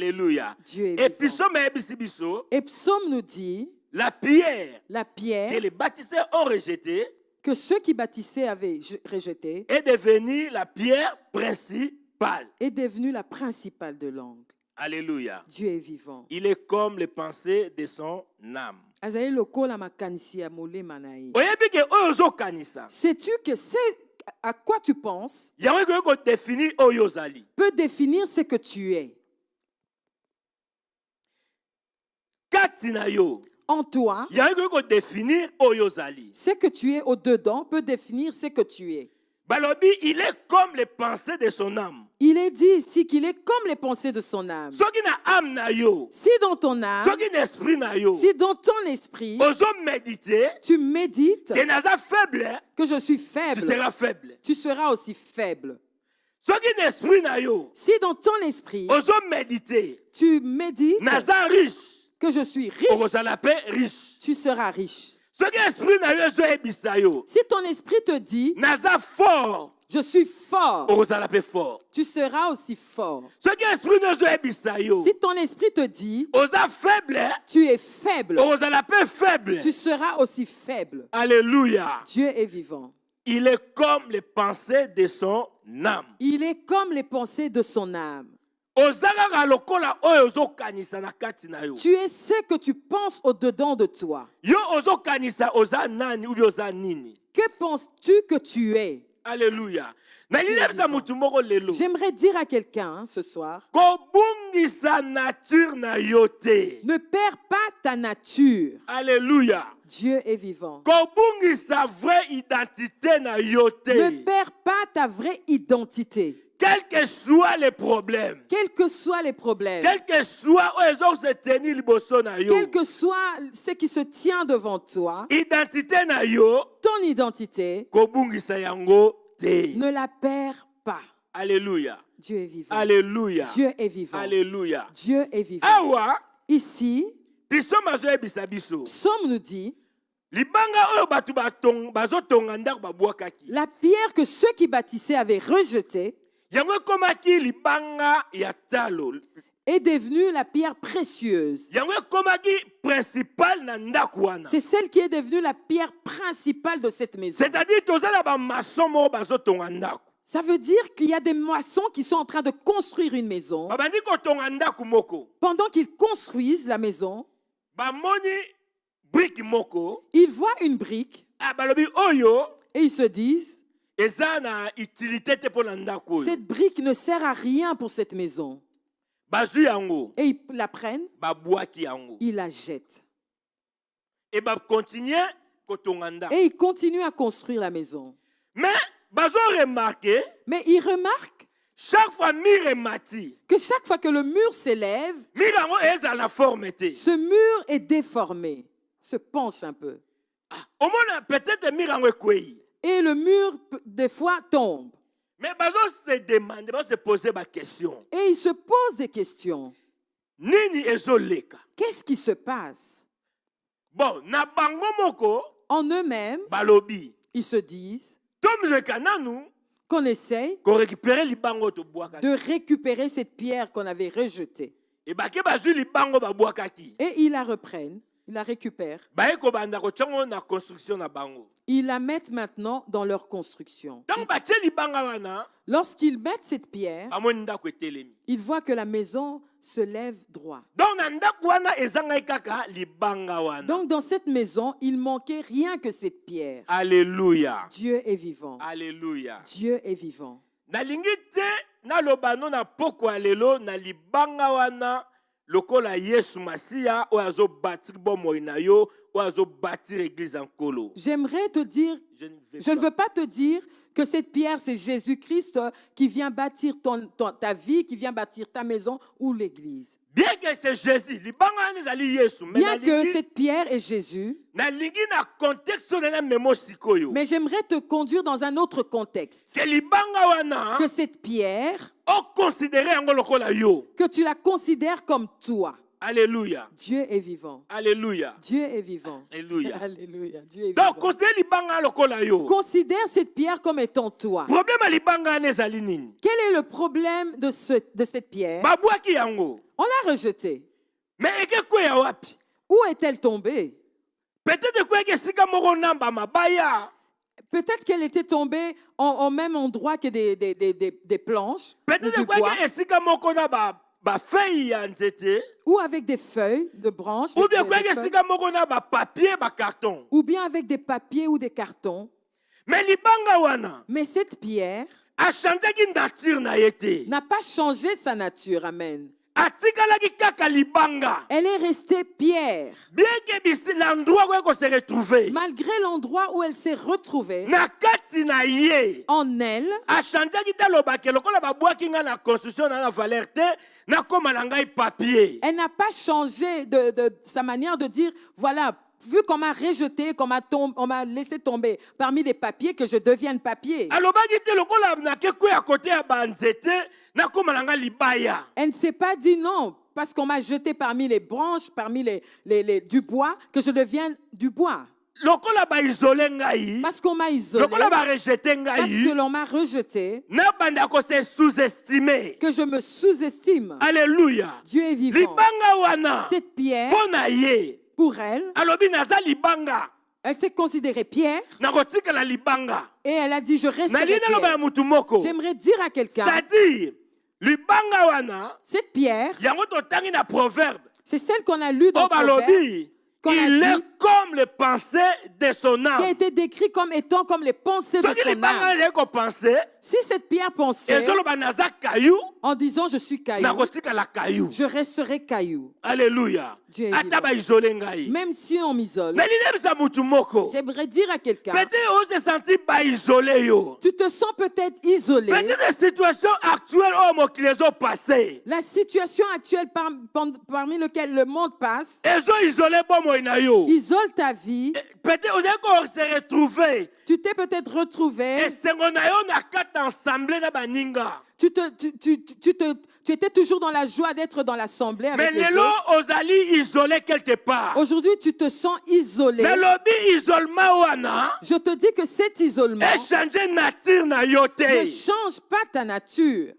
Alléluia. Dieu est Et puis, vivant. Et Psaume nous dit, la pierre pierre que les bâtisseurs ont rejetée que ceux qui bâtissaient avaient rejetée est devenue la pierre principale. est devenue la principale de l'angle. Alléluia. Dieu est vivant. Il est comme les pensées de son âme. Sais-tu que c'est à quoi tu penses peut définir ce que tu es? En toi, ce que tu es au-dedans peut définir ce que tu es. Il est comme les pensées de son âme. Il est dit ici qu'il est comme les pensées de son âme. Si dans ton âme, si dans ton esprit, tu médites que je suis faible, tu seras aussi faible. Si dans ton esprit, tu médites que je suis riche, tu seras riche. Si ton esprit te dit je suis fort, tu seras aussi fort. Si ton esprit te dit tu es faible, tu seras aussi faible. Alléluia. Dieu est vivant. Il est comme les pensées de son âme. Il est comme les pensées de son âme. Tu es ce que tu penses au-dedans de toi. Que penses-tu que tu es? Alléluia. J'aimerais dire à quelqu'un ce soir, ne perds pas ta nature. Alléluia. Dieu est vivant. Ne perds pas ta vraie identité. Quels que soient les problèmes, quels que soient les problèmes, quel que soit ce qui se tient devant toi, ton identité, ne la perds pas. Alléluia. Dieu est vivant. Alléluia. Dieu est vivant. Alléluia. Dieu est vivant. Ici, Psaume nous dit, la pierre que ceux qui bâtissaient avaient rejetée est devenue la pierre précieuse. C'est celle qui est devenue la pierre principale de cette maison. Ça veut dire qu'il y a des maçons qui sont en train de construire une maison. Pendant qu'ils construisent la maison, ils voient une brique et ils se disent, cette brique ne sert à rien pour cette maison. Et ils la prennent, ils la jettent. Et ils continuent à construire la maison. Mais ils remarquent que chaque fois que le mur s'élève, ce mur est déformé, se penche un peu. Et le mur, des fois, tombe. Mais se poser ma question. Et il se pose des questions. Qu'est-ce qui se passe? Bon, en eux-mêmes, ils se disent qu'on essaye de récupérer cette pierre qu'on avait rejetée. Et ils la reprennent. Ils la récupèrent. Ils la mettent maintenant dans leur construction. Lorsqu'ils mettent cette pierre, ils voient que la maison se lève droit. Donc dans cette maison, il manquait rien que cette pierre. Alléluia. Dieu est vivant. Alléluia. Dieu est vivant. Lokola Yesu Masia o azo bâtir bomoi na yo o azo bâtir église en kolo. J'aimerais te dire, je ne veux pas te dire que cette pierre c'est Jésus-Christ qui vient bâtir ta vie, qui vient bâtir ta maison ou l'église. Bien que c'est Jésus, bien que cette pierre est Jésus, mais j'aimerais te conduire dans un autre contexte. Que cette pierre, que tu la considères comme toi. Alléluia. Dieu est vivant. Alléluia. Dieu est vivant. Alléluia. Alléluia. Dieu est Donc, vivant. Considère cette pierre comme étant toi. Quel est le problème de cette pierre? On l'a rejetée. Où est-elle tombée? Peut-être qu'elle était tombée au même endroit que des planches. Ou avec des feuilles de branches. Ou bien avec des papiers ou des cartons. Mais cette pierre n'a pas changé sa nature. Amen. Elle est restée pierre. Malgré l'endroit où elle s'est retrouvée, en elle, elle n'a pas changé de sa manière de dire, voilà, vu qu'on m'a rejeté, qu'on m'a laissé tomber parmi les papiers, que je devienne papier. Elle ne s'est pas dit non, parce qu'on m'a jeté parmi les branches, parmi du bois, que je devienne du bois. Parce qu'on m'a isolé, parce que l'on m'a rejeté, que je me sous-estime. Alléluia. Dieu est vivant. Cette pierre, pour elle, elle s'est considérée pierre. Et elle a dit, je resterai pierre. J'aimerais dire à quelqu'un, cette pierre, c'est celle qu'on a lue dans le Proverbe. Il est comme les pensées de son âme. Qui a été décrit comme étant comme les pensées de son âme. Si cette pierre pensait en disant je suis caillou, je resterai caillou. Alléluia. Même si on m'isole, j'aimerais dire à quelqu'un, tu te sens peut-être isolé. La situation actuelle parmi laquelle le monde passe isole ta vie. Tu t'es peut-être retrouvé. Tu étais toujours dans la joie d'être dans l'assemblée avec les autres. Aujourd'hui, tu te sens isolé. Je te dis que cet isolement ne change pas ta nature.